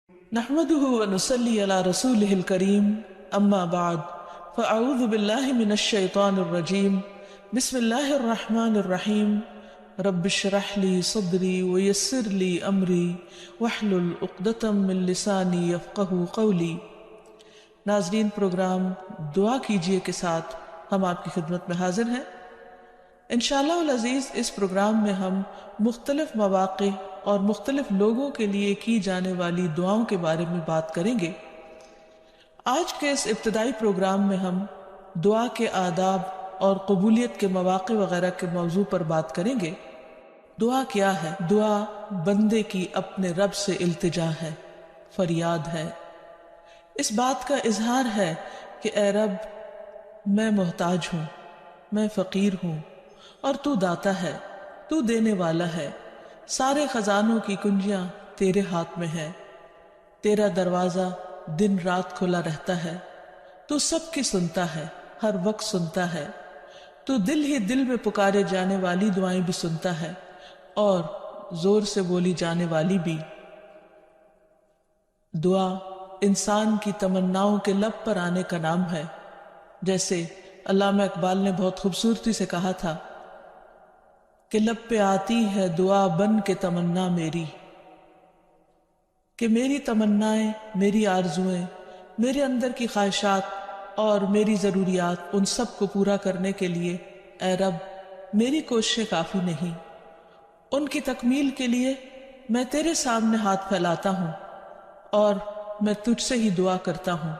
نحمده ونصلي على رسوله الكريم اما بعد فاعوذ بالله من الشيطان الرجيم بسم الله الرحمن الرحيم رب اشرح لي صدري ويسر لي امري واحلل عقدة من لساني يفقهوا قولي۔ ناظرین، پروگرام دعا کیجئے کے ساتھ ہم آپ کی خدمت میں حاضر ہیں۔ انشاءاللہ العزیز اس پروگرام میں ہم مختلف مواقع اور مختلف لوگوں کے لیے کی جانے والی دعاؤں کے بارے میں بات کریں گے۔ آج کے اس ابتدائی پروگرام میں ہم دعا کے آداب اور قبولیت کے مواقع وغیرہ کے موضوع پر بات کریں گے۔ دعا کیا ہے؟ دعا بندے کی اپنے رب سے التجا ہے، فریاد ہے، اس بات کا اظہار ہے کہ اے رب، میں محتاج ہوں، میں فقیر ہوں، اور تو داتا ہے، تو دینے والا ہے، سارے خزانوں کی کنجیاں تیرے ہاتھ میں ہے، تیرا دروازہ دن رات کھلا رہتا ہے، تو سب کی سنتا ہے، ہر وقت سنتا ہے، تو دل ہی دل میں پکارے جانے والی دعائیں بھی سنتا ہے اور زور سے بولی جانے والی بھی۔ دعا انسان کی تمناؤں کے لب پر آنے کا نام ہے، جیسے علامہ اقبال نے بہت خوبصورتی سے کہا تھا کہ لب پہ آتی ہے دعا بن کے تمنا میری، کہ میری تمنائیں، میری آرزویں، میرے اندر کی خواہشات اور میری ضروریات، ان سب کو پورا کرنے کے لیے اے رب میری کوششیں کافی نہیں، ان کی تکمیل کے لیے میں تیرے سامنے ہاتھ پھیلاتا ہوں اور میں تجھ سے ہی دعا کرتا ہوں۔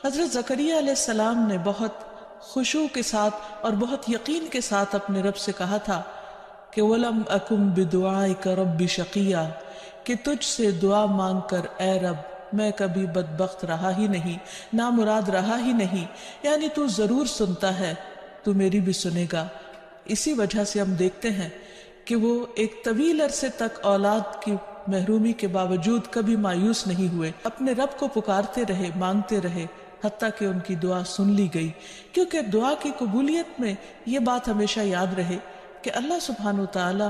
حضرت زکریا علیہ السلام نے بہت خشوع کے ساتھ اور بہت یقین کے ساتھ اپنے رب سے کہا تھا کہ وَلَمْ أَكُمْ بِدُعَائِكَ رَبِّ شَقِيًّا، کہ تجھ سے دعا مانگ کر اے رب میں کبھی بدبخت رہا ہی نہیں، نامراد رہا ہی نہیں، یعنی تو ضرور سنتا ہے، تو میری بھی سنے گا۔ اسی وجہ سے ہم دیکھتے ہیں کہ وہ ایک طویل عرصے تک اولاد کی محرومی کے باوجود کبھی مایوس نہیں ہوئے، اپنے رب کو پکارتے رہے، مانگتے رہے، حتیٰ کہ ان کی دعا سن لی گئی۔ کیونکہ دعا کی قبولیت میں یہ بات ہمیشہ یاد رہے کہ اللہ سبحانہ وتعالی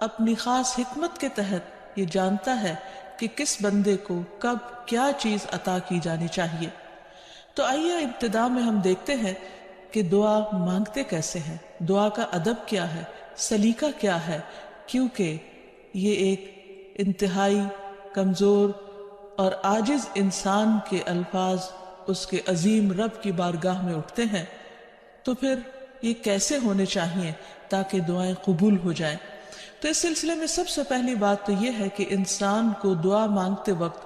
اپنی خاص حکمت کے تحت یہ جانتا ہے کہ کس بندے کو کب کیا چیز عطا کی جانی چاہیے۔ تو آئیے ابتدا میں ہم دیکھتے ہیں کہ دعا مانگتے کیسے ہیں، دعا کا ادب کیا ہے، سلیقہ کیا ہے، کیونکہ یہ ایک انتہائی کمزور اور عاجز انسان کے الفاظ اس کے عظیم رب کی بارگاہ میں اٹھتے ہیں، تو پھر یہ کیسے ہونے چاہیے تاکہ دعائیں قبول ہو جائیں۔ تو اس سلسلے میں سب سے پہلی بات تو یہ ہے کہ انسان کو دعا مانگتے وقت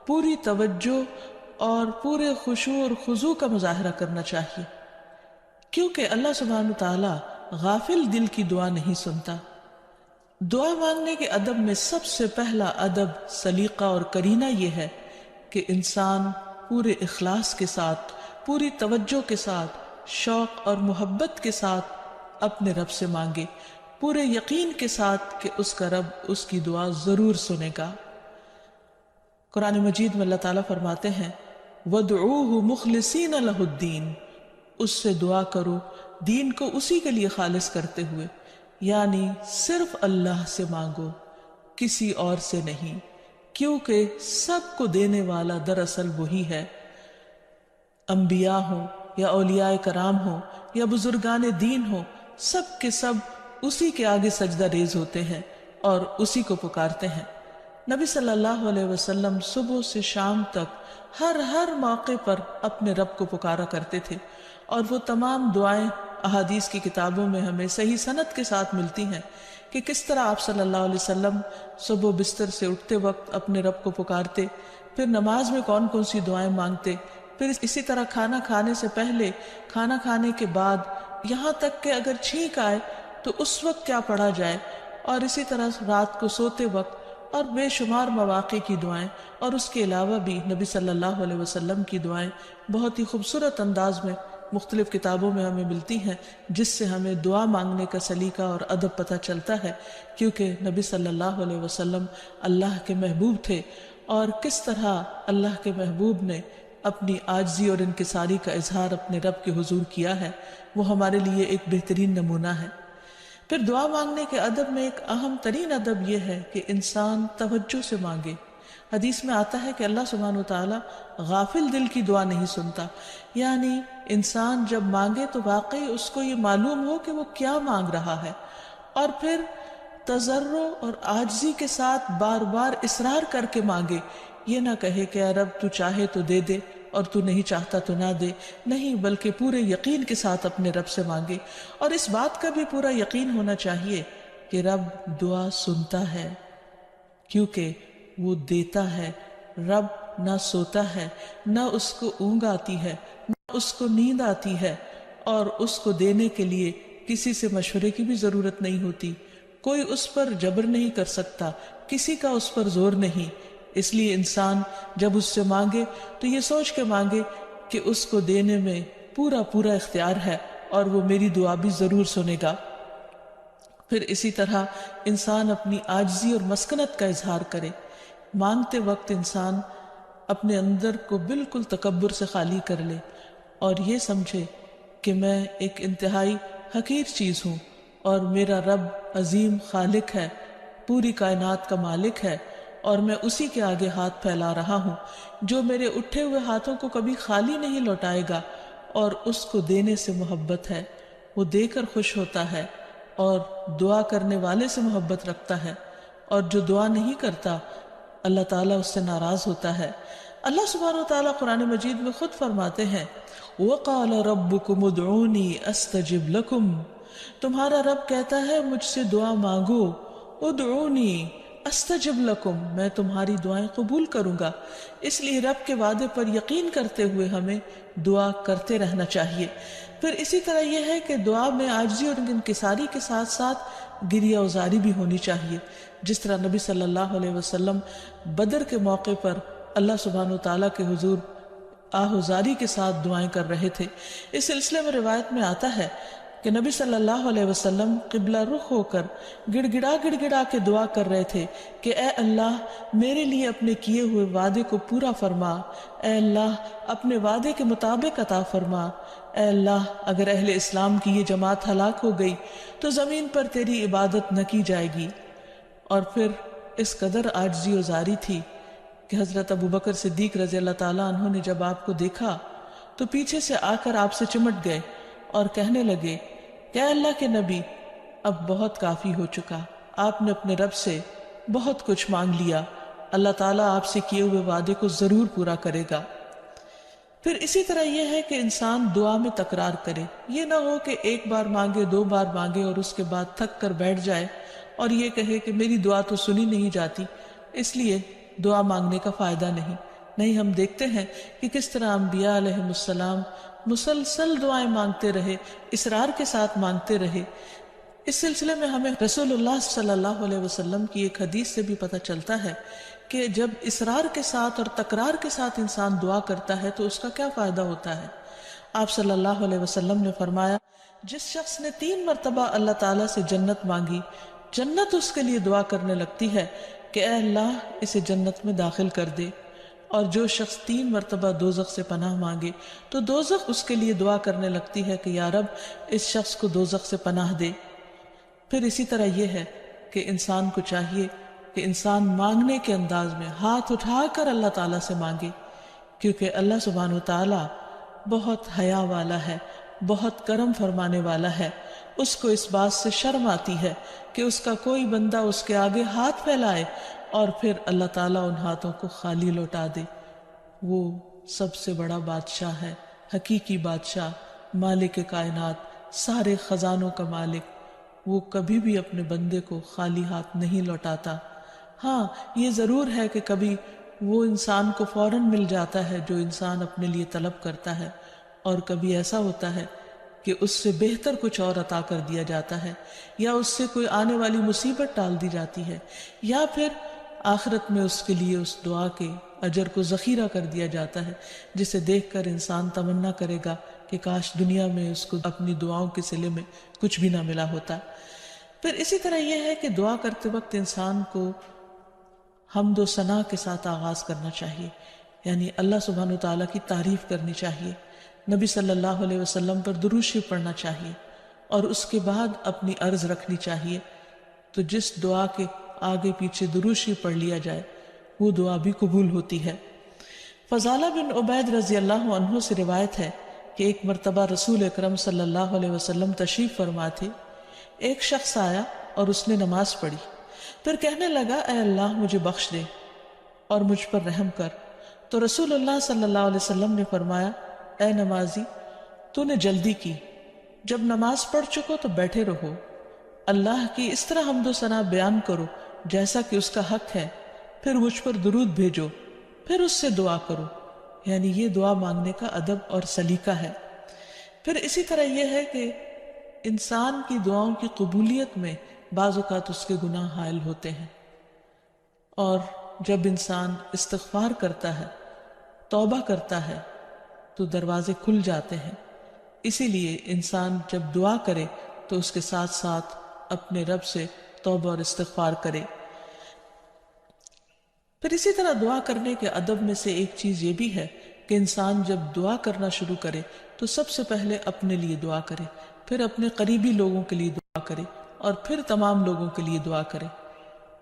پوری توجہ اور پورے خشوع اور خضوع کا مظاہرہ کرنا چاہیے، کیونکہ اللہ سبحانہ تعالیٰ غافل دل کی دعا نہیں سنتا۔ دعا مانگنے کے ادب میں سب سے پہلا ادب، سلیقہ اور کرینہ یہ ہے کہ انسان پورے اخلاص کے ساتھ، پوری توجہ کے ساتھ، شوق اور محبت کے ساتھ اپنے رب سے مانگے، پورے یقین کے ساتھ کہ اس کا رب اس کی دعا ضرور سنے گا۔ قرآن مجید میں اللہ تعالیٰ فرماتے ہیں وَادْعُوهُ مُخْلِصِينَ لَهُ الدِّينَ، اس سے دعا کرو دین کو اسی کے لیے خالص کرتے ہوئے، یعنی صرف اللہ سے مانگو، کسی اور سے نہیں، کیونکہ سب کو دینے والا دراصل وہی ہے۔ انبیاء ہوں یا اولیاء کرام ہوں یا بزرگان دین ہوں، سب کے سب اسی کے آگے سجدہ ریز ہوتے ہیں اور اسی کو پکارتے ہیں۔ نبی صلی اللہ علیہ وسلم صبح سے شام تک ہر موقع پر اپنے رب کو پکارا کرتے تھے، اور وہ تمام دعائیں احادیث کی کتابوں میں ہمیں صحیح سند کے ساتھ ملتی ہیں کہ کس طرح آپ صلی اللہ علیہ وسلم صبح بستر سے اٹھتے وقت اپنے رب کو پکارتے، پھر نماز میں کون کون سی دعائیں مانگتے، پھر اسی طرح کھانا کھانے سے پہلے، کھانا کھانے کے بعد، یہاں تک کہ اگر چھینک آئے تو اس وقت کیا پڑھا جائے، اور اسی طرح رات کو سوتے وقت، اور بے شمار مواقع کی دعائیں، اور اس کے علاوہ بھی نبی صلی اللہ علیہ وسلم کی دعائیں بہت ہی خوبصورت انداز میں مختلف کتابوں میں ہمیں ملتی ہیں، جس سے ہمیں دعا مانگنے کا سلیقہ اور ادب پتہ چلتا ہے، کیونکہ نبی صلی اللہ علیہ وسلم اللہ کے محبوب تھے، اور کس طرح اللہ کے محبوب نے اپنی عاجزی اور انکساری کا اظہار اپنے رب کے حضور کیا ہے، وہ ہمارے لیے ایک بہترین نمونہ ہے۔ پھر دعا مانگنے کے ادب میں ایک اہم ترین ادب یہ ہے کہ انسان توجہ سے مانگے، حدیث میں آتا ہے کہ اللہ سبحانہ وتعالی غافل دل کی دعا نہیں سنتا، یعنی انسان جب مانگے تو واقعی اس کو یہ معلوم ہو کہ وہ کیا مانگ رہا ہے، اور پھر تضرع اور عاجزی کے ساتھ بار بار اصرار کر کے مانگے، یہ نہ کہے کہ اے رب تو چاہے تو دے دے اور تو نہیں چاہتا تو نہ دے، نہیں، بلکہ پورے یقین کے ساتھ اپنے رب سے مانگے، اور اس بات کا بھی پورا یقین ہونا چاہیے کہ رب دعا سنتا ہے، کیونکہ وہ دیتا ہے۔ رب نہ سوتا ہے، نہ اس کو اونگ آتی ہے، نہ اس کو نیند آتی ہے، اور اس کو دینے کے لیے کسی سے مشورے کی بھی ضرورت نہیں ہوتی، کوئی اس پر جبر نہیں کر سکتا، کسی کا اس پر زور نہیں۔ اس لیے انسان جب اس سے مانگے تو یہ سوچ کے مانگے کہ اس کو دینے میں پورا پورا اختیار ہے اور وہ میری دعا بھی ضرور سنے گا۔ پھر اسی طرح انسان اپنی عاجزی اور مسکنت کا اظہار کرے، مانگتے وقت انسان اپنے اندر کو بالکل تکبر سے خالی کر لے اور یہ سمجھے کہ میں ایک انتہائی حقیر چیز ہوں اور میرا رب عظیم خالق ہے، پوری کائنات کا مالک ہے، اور میں اسی کے آگے ہاتھ پھیلا رہا ہوں جو میرے اٹھے ہوئے ہاتھوں کو کبھی خالی نہیں لوٹائے گا، اور اس کو دینے سے محبت ہے، وہ دے کر خوش ہوتا ہے، اور دعا کرنے والے سے محبت رکھتا ہے، اور جو دعا نہیں کرتا اللہ تعالیٰ اس سے ناراض ہوتا ہے۔ اللہ سبحانہ وتعالیٰ قرآن مجید میں خود فرماتے ہیں وَقَالَ رَبُّكُمُ ادْعُونِي أَسْتَجِبْ لَكُمْ، تمہارا رب کہتا ہے مجھ سے دعا مانگو، ادعونی استجب لکم، میں تمہاری دعائیں قبول کروں گا۔ اس لیے رب کے وعدے پر یقین کرتے ہوئے ہمیں دعا کرتے رہنا چاہیے۔ پھر اسی طرح یہ ہے کہ دعا میں عاجزی اور انکساری کے ساتھ ساتھ گریہ وزاری بھی ہونی چاہیے، جس طرح نبی صلی اللہ علیہ وسلم بدر کے موقع پر اللہ سبحانہ وتعالیٰ کے حضور آہوزاری کے ساتھ دعائیں کر رہے تھے۔ اس سلسلے میں روایت میں آتا ہے کہ نبی صلی اللہ علیہ وسلم قبلہ رخ ہو کر گڑ گڑا کے دعا کر رہے تھے کہ اے اللہ میرے لیے اپنے کیے ہوئے وعدے کو پورا فرما، اے اللہ اپنے وعدے کے مطابق عطا فرما، اے اللہ اگر اہل اسلام کی یہ جماعت ہلاک ہو گئی تو زمین پر تیری عبادت نہ کی جائے گی۔ اور پھر اس قدر عاجزی و زاری تھی کہ حضرت ابوبکر صدیق رضی اللہ تعالیٰ عنہ نے جب آپ کو دیکھا تو پیچھے سے آ کر آپ سے چمٹ گئے اور کہنے لگے کہ اے اللہ کے نبی اب بہت کافی ہو چکا، آپ نے اپنے رب سے بہت کچھ مانگ لیا، اللہ تعالیٰ آپ سے کیے ہوئے وعدے کو ضرور پورا کرے گا۔ پھر اسی طرح یہ ہے کہ انسان دعا میں تکرار کرے، یہ نہ ہو کہ ایک بار مانگے، دو بار مانگے اور اس کے بعد تھک کر بیٹھ جائے اور یہ کہے کہ میری دعا تو سنی نہیں جاتی، اس لیے دعا مانگنے کا فائدہ نہیں۔ نہیں، ہم دیکھتے ہیں کہ کس طرح انبیاء علیہ السلام مسلسل دعائیں مانگتے رہے، اصرار کے ساتھ مانگتے رہے۔ اس سلسلے میں ہمیں رسول اللہ صلی اللہ علیہ وسلم کی ایک حدیث سے بھی پتہ چلتا ہے کہ جب اصرار کے ساتھ اور تکرار کے ساتھ انسان دعا کرتا ہے تو اس کا کیا فائدہ ہوتا ہے۔ آپ صلی اللہ علیہ وسلم نے فرمایا جس شخص نے 3 مرتبہ اللہ تعالیٰ سے جنت مانگی، جنت اس کے لیے دعا کرنے لگتی ہے کہ اے اللہ اسے جنت میں داخل کر دے، اور جو شخص 3 مرتبہ دوزخ سے پناہ مانگے تو دوزخ اس کے لیے دعا کرنے لگتی ہے کہ یا رب اس شخص کو دوزخ سے پناہ دے۔ پھر اسی طرح یہ ہے کہ انسان کو چاہیے کہ انسان مانگنے کے انداز میں ہاتھ اٹھا کر اللہ تعالیٰ سے مانگے، کیونکہ اللہ سبحانہ وتعالیٰ بہت حیا والا ہے، بہت کرم فرمانے والا ہے۔ اس کو اس بات سے شرم آتی ہے کہ اس کا کوئی بندہ اس کے آگے ہاتھ پھیلائے اور پھر اللہ تعالیٰ ان ہاتھوں کو خالی لوٹا دے۔ وہ سب سے بڑا بادشاہ ہے، حقیقی بادشاہ، مالک کائنات، سارے خزانوں کا مالک، وہ کبھی بھی اپنے بندے کو خالی ہاتھ نہیں لوٹاتا۔ ہاں یہ ضرور ہے کہ کبھی وہ انسان کو فوراً مل جاتا ہے جو انسان اپنے لیے طلب کرتا ہے، اور کبھی ایسا ہوتا ہے کہ اس سے بہتر کچھ اور عطا کر دیا جاتا ہے، یا اس سے کوئی آنے والی مصیبت ٹال دی جاتی ہے، یا پھر آخرت میں اس کے لیے اس دعا کے اجر کو ذخیرہ کر دیا جاتا ہے، جسے دیکھ کر انسان تمنا کرے گا کہ کاش دنیا میں اس کو اپنی دعاؤں کے صلے میں کچھ بھی نہ ملا ہوتا۔ پھر اسی طرح یہ ہے کہ دعا کرتے وقت انسان کو حمد و ثنا کے ساتھ آغاز کرنا چاہیے، یعنی اللہ سبحانہ وتعالیٰ کی تعریف کرنی چاہیے، نبی صلی اللہ علیہ وسلم پر درود شریف پڑھنا چاہیے، اور اس کے بعد اپنی عرض رکھنی چاہیے۔ تو جس دعا کے آگے پیچھے درود شریف پڑھ لیا جائے وہ دعا بھی قبول ہوتی ہے۔ فضالہ بن عبید رضی اللہ عنہ سے روایت ہے کہ ایک مرتبہ رسول اکرم صلی اللہ علیہ وسلم تشریف فرما تھے۔ ایک شخص آیا اور اس نے نماز پڑھی، پھر کہنے لگا اے اللہ مجھے بخش دے اور مجھ پر رحم کر۔ تو رسول اللہ صلی اللہ علیہ وسلم نے فرمایا اے نمازی تو نے جلدی کی، جب نماز پڑھ چکو تو بیٹھے رہو، اللہ کی اس طرح حمد و ثنا بیان کرو جیسا کہ اس کا حق ہے، پھر مجھ پر درود بھیجو، پھر اس سے دعا کرو۔ یعنی یہ دعا مانگنے کا ادب اور سلیقہ ہے۔ پھر اسی طرح یہ ہے کہ انسان کی دعاؤں کی قبولیت میں بعض اوقات اس کے گناہ حائل ہوتے ہیں، اور جب انسان استغفار کرتا ہے، توبہ کرتا ہے، تو دروازے کھل جاتے ہیں۔ اسی لیے انسان جب دعا کرے تو اس کے ساتھ ساتھ اپنے رب سے توبہ اور استغفار کرے۔ پھر اسی طرح دعا کرنے کے ادب میں سے ایک چیز یہ بھی ہے کہ انسان جب دعا کرنا شروع کرے تو سب سے پہلے اپنے لیے دعا کرے، پھر اپنے قریبی لوگوں کے لیے دعا کرے، اور پھر تمام لوگوں کے لیے دعا کرے۔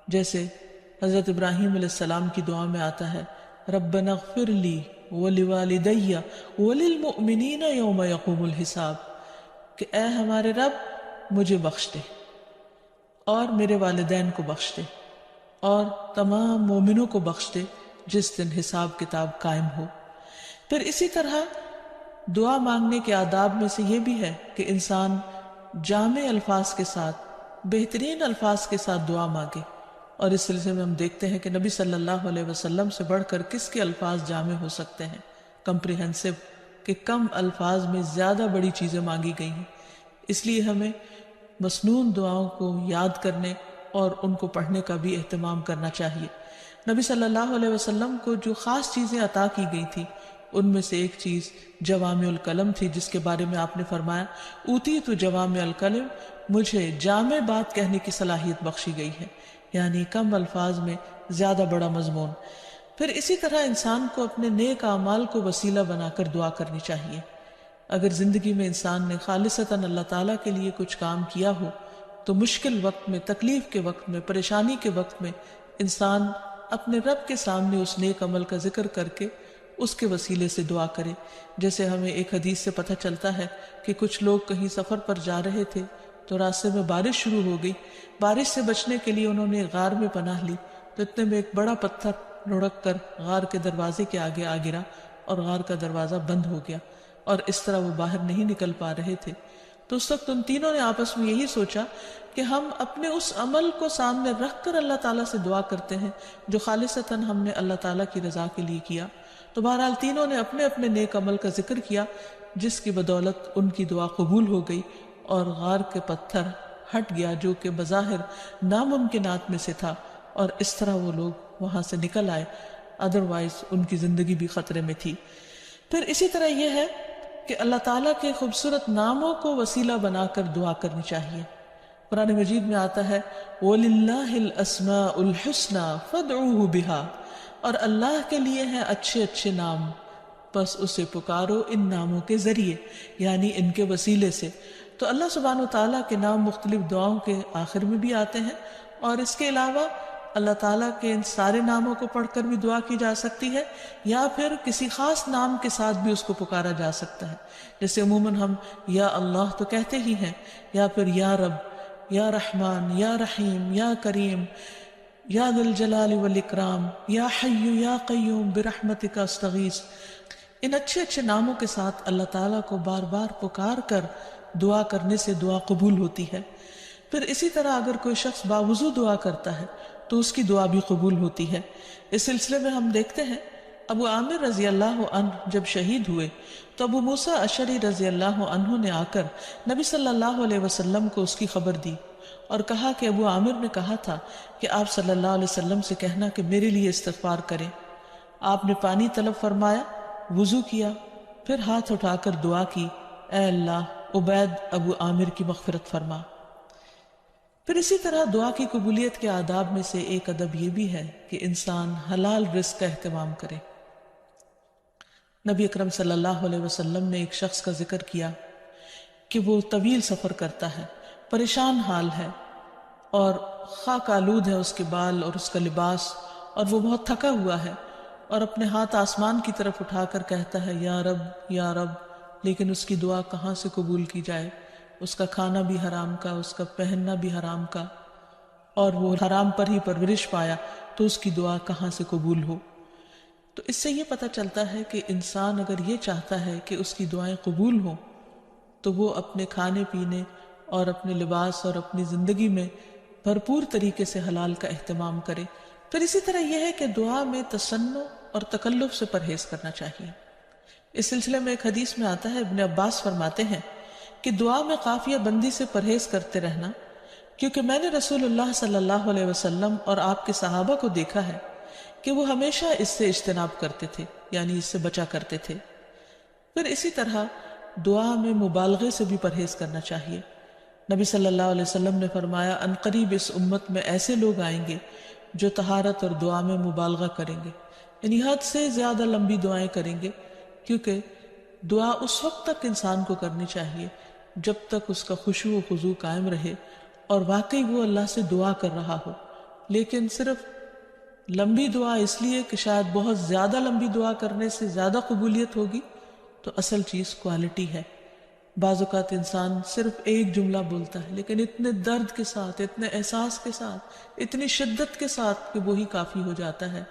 جیسے حضرت ابراہیم علیہ السلام کی دعا میں آتا ہے ربنا اغفر لی ولوالدی وللمؤمنین یوم یقوم الحساب، کہ اے ہمارے رب مجھے بخش دے اور میرے والدین کو بخش دے اور تمام مومنوں کو بخش دے جس دن حساب کتاب قائم ہو۔ پھر اسی طرح دعا مانگنے کے آداب میں سے یہ بھی ہے کہ انسان جامع الفاظ کے ساتھ، بہترین الفاظ کے ساتھ دعا مانگے، اور اس سلسلے میں ہم دیکھتے ہیں کہ نبی صلی اللہ علیہ وسلم سے بڑھ کر کس کے الفاظ جامع ہو سکتے ہیں، کمپریہنسو، کہ کم الفاظ میں زیادہ بڑی چیزیں مانگی گئی ہیں۔ اس لیے ہمیں مسنون دعاؤں کو یاد کرنے اور ان کو پڑھنے کا بھی اہتمام کرنا چاہیے۔ نبی صلی اللہ علیہ وسلم کو جو خاص چیزیں عطا کی گئی تھی ان میں سے ایک چیز جوامع الکلم تھی، جس کے بارے میں آپ نے فرمایا اوتیت جوامع الکلم، مجھے جامع بات کہنے کی صلاحیت بخشی گئی ہے، یعنی کم الفاظ میں زیادہ بڑا مضمون۔ پھر اسی طرح انسان کو اپنے نیک اعمال کو وسیلہ بنا کر دعا کرنی چاہیے۔ اگر زندگی میں انسان نے خالصتاً اللہ تعالیٰ کے لیے کچھ کام کیا ہو تو مشکل وقت میں، تکلیف کے وقت میں، پریشانی کے وقت میں انسان اپنے رب کے سامنے اس نیک عمل کا ذکر کر کے اس کے وسیلے سے دعا کرے۔ جیسے ہمیں ایک حدیث سے پتہ چلتا ہے کہ کچھ لوگ کہیں سفر پر جا رہے تھے تو راستے میں بارش شروع ہو گئی، بارش سے بچنے کے لیے انہوں نے غار میں پناہ لی، تو اتنے میں ایک بڑا پتھر لڑک کر غار کے دروازے کے آگے آ گرا اور غار کا دروازہ بند ہو گیا، اور اس طرح وہ باہر نہیں نکل پا رہے تھے۔ تو اس وقت ان تینوں نے آپس میں یہی سوچا کہ ہم اپنے اس عمل کو سامنے رکھ کر اللہ تعالیٰ سے دعا کرتے ہیں جو خالصتاً ہم نے اللہ تعالیٰ کی رضا کے لیے کیا۔ تو بہرحال تینوں نے اپنے اپنے نیک عمل کا ذکر کیا، جس کی بدولت ان کی دعا قبول ہو گئی اور غار کے پتھر ہٹ گیا جو کہ بظاہر ناممکنات میں سے تھا، اور اس طرح وہ لوگ وہاں سے نکل آئے، ادروائز ان کی زندگی بھی خطرے میں تھی۔ پھر اسی طرح یہ ہے کہ اللہ تعالیٰ کے خوبصورت ناموں کو وسیلہ بنا کر دعا کرنی چاہیے۔ قرآن مجید میں آتا ہے وَلِلَّهِ الْأَسْمَاءُ الْحُسْنَى فَادْعُوهُ بِهَا، اور اللہ کے لیے ہیں اچھے اچھے نام، بس اسے پکارو ان ناموں کے ذریعے، یعنی ان کے وسیلے سے۔ تو اللہ سبحانہ وتعالیٰ کے نام مختلف دعاؤں کے آخر میں بھی آتے ہیں، اور اس کے علاوہ اللہ تعالیٰ کے ان سارے ناموں کو پڑھ کر بھی دعا کی جا سکتی ہے، یا پھر کسی خاص نام کے ساتھ بھی اس کو پکارا جا سکتا ہے۔ جیسے عموماً ہم یا اللہ تو کہتے ہی ہیں، یا پھر یا رب، یا رحمان، یا رحیم، یا کریم، یا ذی الجلال والاکرام، یا حی یا قیوم برحمتک استغیث۔ ان اچھے اچھے ناموں کے ساتھ اللہ تعالیٰ کو بار بار پکار کر دعا کرنے سے دعا قبول ہوتی ہے۔ پھر اسی طرح اگر کوئی شخص باوضو دعا کرتا ہے تو اس کی دعا بھی قبول ہوتی ہے۔ اس سلسلے میں ہم دیکھتے ہیں ابو عامر رضی اللہ عنہ جب شہید ہوئے تو ابو موسیٰ اشعری رضی اللہ عنہ نے آ کر نبی صلی اللہ علیہ وسلم کو اس کی خبر دی اور کہا کہ ابو عامر نے کہا تھا کہ آپ صلی اللہ علیہ وسلم سے کہنا کہ میرے لیے استغفار کریں۔ آپ نے پانی طلب فرمایا، وضو کیا، پھر ہاتھ اٹھا کر دعا کی، اے اللہ عبید ابو عامر کی مغفرت فرما۔ پھر اسی طرح دعا کی قبولیت کے آداب میں سے ایک ادب یہ بھی ہے کہ انسان حلال رزق کا اہتمام کرے۔ نبی اکرم صلی اللہ علیہ وسلم نے ایک شخص کا ذکر کیا کہ وہ طویل سفر کرتا ہے، پریشان حال ہے اور خاک آلود ہے اس کے بال اور اس کا لباس، اور وہ بہت تھکا ہوا ہے اور اپنے ہاتھ آسمان کی طرف اٹھا کر کہتا ہے یا رب یا رب، لیکن اس کی دعا کہاں سے قبول کی جائے؟ اس کا کھانا بھی حرام کا، اس کا پہننا بھی حرام کا، اور وہ حرام پر ہی پرورش پایا، تو اس کی دعا کہاں سے قبول ہو؟ تو اس سے یہ پتہ چلتا ہے کہ انسان اگر یہ چاہتا ہے کہ اس کی دعائیں قبول ہوں تو وہ اپنے کھانے پینے اور اپنے لباس اور اپنی زندگی میں بھرپور طریقے سے حلال کا اہتمام کرے۔ پھر اسی طرح یہ ہے کہ دعا میں تصنع اور تکلف سے پرہیز کرنا چاہیے۔ اس سلسلے میں ایک حدیث میں آتا ہے، ابن عباس فرماتے ہیں کہ دعا میں قافیہ بندی سے پرہیز کرتے رہنا، کیونکہ میں نے رسول اللہ صلی اللہ علیہ وسلم اور آپ کے صحابہ کو دیکھا ہے کہ وہ ہمیشہ اس سے اجتناب کرتے تھے، یعنی اس سے بچا کرتے تھے۔ پھر اسی طرح دعا میں مبالغے سے بھی پرہیز کرنا چاہیے۔ نبی صلی اللہ علیہ وسلم نے فرمایا عنقریب اس امت میں ایسے لوگ آئیں گے جو طہارت اور دعا میں مبالغہ کریں گے، یعنی حد سے زیادہ لمبی دعائیں کریں گے، کیونکہ دعا اس وقت تک انسان کو کرنی چاہیے جب تک اس کا خشوع و خضوع قائم رہے اور واقعی وہ اللہ سے دعا کر رہا ہو۔ لیکن صرف لمبی دعا اس لیے کہ شاید بہت زیادہ لمبی دعا کرنے سے زیادہ قبولیت ہوگی، تو اصل چیز کوالٹی ہے۔ بعض اوقات انسان صرف ایک جملہ بولتا ہے لیکن اتنے درد کے ساتھ، اتنے احساس کے ساتھ، اتنی شدت کے ساتھ کہ وہی کافی ہو جاتا ہے۔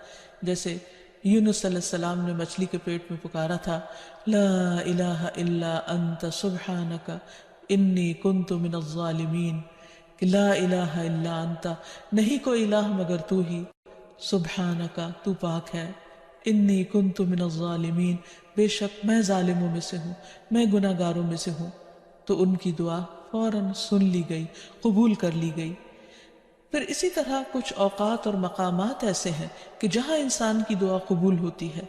جیسے یونس علیہ السلام نے مچھلی کے پیٹ میں پکارا تھا، لا الہ الا انت سبحانک انی کنت من الظالمین، کہ لا الہ الا انت، نہیں کوئی الہ مگر تو ہی، سبحانک تو پاک ہے، انی کنت من الظالمین بے شک میں ظالموں میں سے ہوں، میں گناہ گاروں میں سے ہوں۔ تو ان کی دعا فوراً سن لی گئی، قبول کر لی گئی۔ پھر اسی طرح کچھ اوقات اور مقامات ایسے ہیں کہ جہاں انسان کی دعا قبول ہوتی ہے،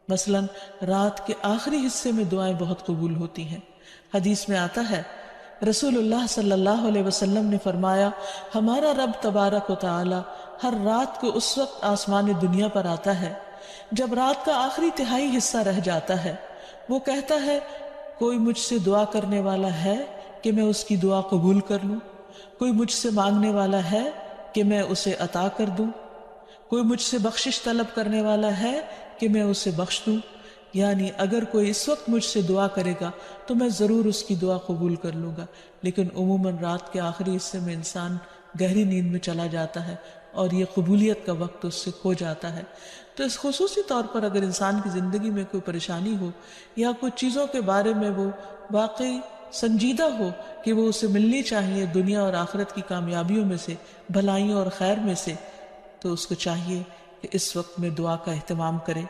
مثلاً رات کے آخری حصے میں دعائیں بہت قبول ہوتی ہیں۔ حدیث میں آتا ہے رسول اللہ صلی اللہ علیہ وسلم نے فرمایا ہمارا رب تبارک و تعالی ہر رات کو اس وقت آسمان دنیا پر آتا ہے جب رات کا آخری تہائی حصہ رہ جاتا ہے، وہ کہتا ہے کوئی مجھ سے دعا کرنے والا ہے کہ میں اس کی دعا قبول کر لوں؟ کوئی مجھ سے مانگنے والا ہے کہ میں اسے عطا کر دوں؟ کوئی مجھ سے بخشش طلب کرنے والا ہے کہ میں اسے بخش دوں؟ یعنی اگر کوئی اس وقت مجھ سے دعا کرے گا تو میں ضرور اس کی دعا قبول کر لوں گا۔ لیکن عموماً رات کے آخری حصے میں انسان گہری نیند میں چلا جاتا ہے اور یہ قبولیت کا وقت اس سے کھو جاتا ہے۔ تو اس خصوصی طور پر اگر انسان کی زندگی میں کوئی پریشانی ہو یا کچھ چیزوں کے بارے میں وہ واقعی سنجیدہ ہو کہ وہ اسے ملنی چاہیے دنیا اور آخرت کی کامیابیوں میں سے، بھلائیوں اور خیر میں سے، تو اس کو چاہیے کہ اس وقت میں دعا کا اہتمام کرے۔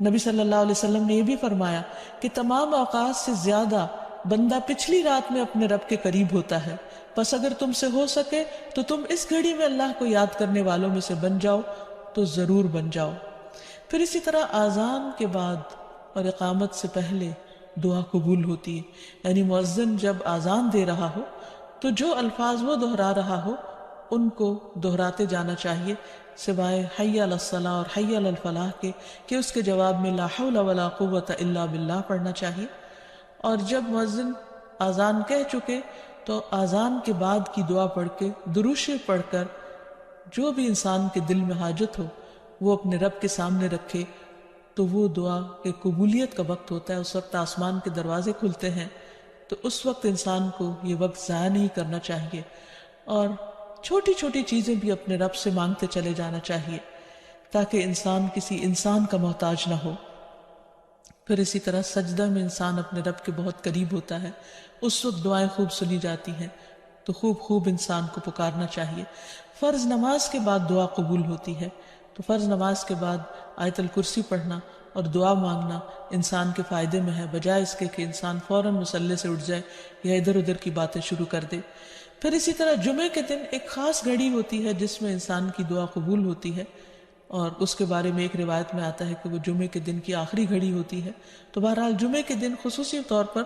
نبی صلی اللہ علیہ وسلم نے یہ بھی فرمایا کہ تمام اوقات سے زیادہ بندہ پچھلی رات میں اپنے رب کے قریب ہوتا ہے، پس اگر تم سے ہو سکے تو تم اس گھڑی میں اللہ کو یاد کرنے والوں میں سے بن جاؤ تو ضرور بن جاؤ۔ پھر اسی طرح آذان کے بعد اور اقامت سے پہلے دعا قبول ہوتی ہے، یعنی مؤذن جب آذان دے رہا ہو تو جو الفاظ وہ دہرا رہا ہو ان کو دہراتے جانا چاہیے، سوائے حی علی الصلاۃ اور حی علی الفلاح کے کہ اس کے جواب میں لا حول ولا قوت الا باللہ پڑھنا چاہیے۔ اور جب مؤذن آذان کہہ چکے تو آذان کے بعد کی دعا پڑھ کے درود شریف پڑھ کر جو بھی انسان کے دل میں حاجت ہو وہ اپنے رب کے سامنے رکھے، تو وہ دعا کے قبولیت کا وقت ہوتا ہے، اس وقت آسمان کے دروازے کھلتے ہیں۔ تو اس وقت انسان کو یہ وقت ضائع نہیں کرنا چاہیے اور چھوٹی چھوٹی چیزیں بھی اپنے رب سے مانگتے چلے جانا چاہیے تاکہ انسان کسی انسان کا محتاج نہ ہو۔ پھر اسی طرح سجدہ میں انسان اپنے رب کے بہت قریب ہوتا ہے، اس وقت دعائیں خوب سنی جاتی ہیں، تو خوب انسان کو پکارنا چاہیے۔ فرض نماز کے بعد دعا قبول ہوتی ہے، تو فرض نماز کے بعد آیت الکرسی پڑھنا اور دعا مانگنا انسان کے فائدے میں ہے، بجائے اس کے کہ انسان فوراً مصلی سے اٹھ جائے یا ادھر ادھر کی باتیں شروع کر دے۔ پھر اسی طرح جمعے کے دن ایک خاص گھڑی ہوتی ہے جس میں انسان کی دعا قبول ہوتی ہے، اور اس کے بارے میں ایک روایت میں آتا ہے کہ وہ جمعے کے دن کی آخری گھڑی ہوتی ہے۔ تو بہرحال جمعے کے دن خصوصی طور پر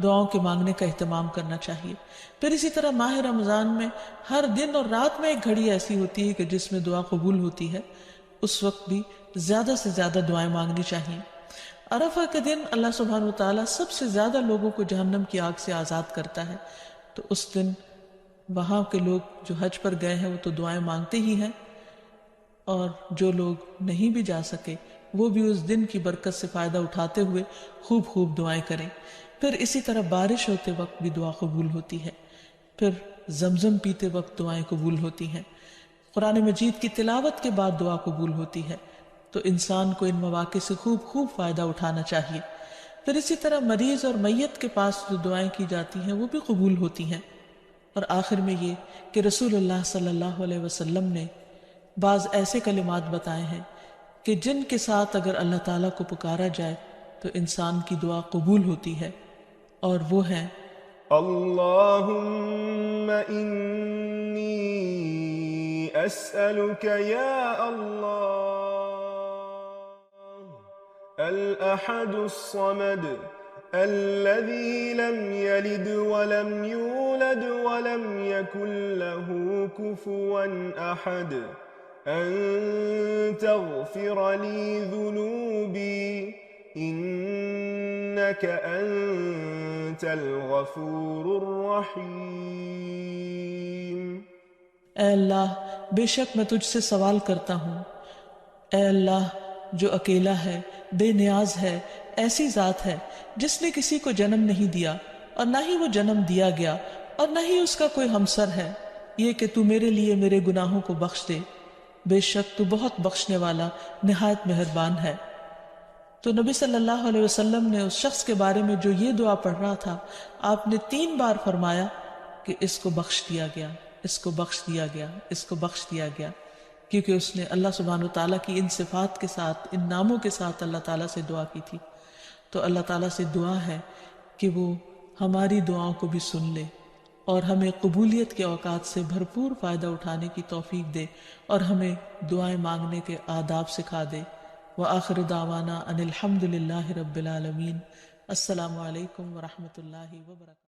دعاؤں کے مانگنے کا اہتمام کرنا چاہیے۔ پھر اسی طرح ماہ رمضان میں ہر دن اور رات میں ایک گھڑی ایسی ہوتی ہے کہ جس میں دعا قبول ہوتی ہے، اس وقت بھی زیادہ سے زیادہ دعائیں مانگنی چاہیے۔ عرفہ کے دن اللہ سبحانہ و تعالیٰ سب سے زیادہ لوگوں کو جہنم کی آگ سے آزاد کرتا ہے، تو اس دن وہاں کے لوگ جو حج پر گئے ہیں وہ تو دعائیں مانگتے ہی ہیں، اور جو لوگ نہیں بھی جا سکے وہ بھی اس دن کی برکت سے فائدہ اٹھاتے ہوئے خوب خوب دعائیں کریں۔ پھر اسی طرح بارش ہوتے وقت بھی دعا قبول ہوتی ہے، پھر زمزم پیتے وقت دعائیں قبول ہوتی ہیں، قرآن مجید کی تلاوت کے بعد دعا قبول ہوتی ہے۔ تو انسان کو ان مواقع سے خوب خوب فائدہ اٹھانا چاہیے۔ پھر اسی طرح مریض اور میت کے پاس جو دعائیں کی جاتی ہیں وہ بھی قبول ہوتی ہیں۔ اور آخر میں یہ کہ رسول اللہ صلی اللہ علیہ وسلم نے بعض ایسے کلمات بتائے ہیں کہ جن کے ساتھ اگر اللہ تعالیٰ کو پکارا جائے تو انسان کی دعا قبول ہوتی ہے، اور وہ ہیں اللہم انی اسألک یا اللہ الاحد الصمد الذي لم يلد ولم يولد ولم يكن له كفوا احد ان تغفر لي ذنوبي انك انت الغفور الرحیم۔ اے اللہ بے شک میں تجھ سے سوال کرتا ہوں، اے اللہ جو اکیلا ہے، بے نیاز ہے، ایسی ذات ہے جس نے کسی کو جنم نہیں دیا اور نہ ہی وہ جنم دیا گیا اور نہ ہی اس کا کوئی ہمسر ہے، یہ کہ تو میرے لیے میرے گناہوں کو بخش دے، بے شک تو بہت بخشنے والا نہایت مہربان ہے۔ تو نبی صلی اللہ علیہ وسلم نے اس شخص کے بارے میں جو یہ دعا پڑھ رہا تھا، آپ نے 3 بار فرمایا کہ اس کو بخش دیا گیا، اس کو بخش دیا گیا، اس کو بخش دیا گیا، کیونکہ اس نے اللہ سبحانہ وتعالیٰ کی ان صفات کے ساتھ، ان ناموں کے ساتھ اللہ تعالیٰ سے دعا کی تھی۔ تو اللہ تعالیٰ سے دعا ہے کہ وہ ہماری دعاؤں کو بھی سن لے اور ہمیں قبولیت کے اوقات سے بھرپور فائدہ اٹھانے کی توفیق دے اور ہمیں دعائیں مانگنے کے آداب سکھا دے۔ وآخر دعوانا ان الحمد للہ رب العالمین۔ السلام علیکم ورحمۃ اللہ وبرکاتہ۔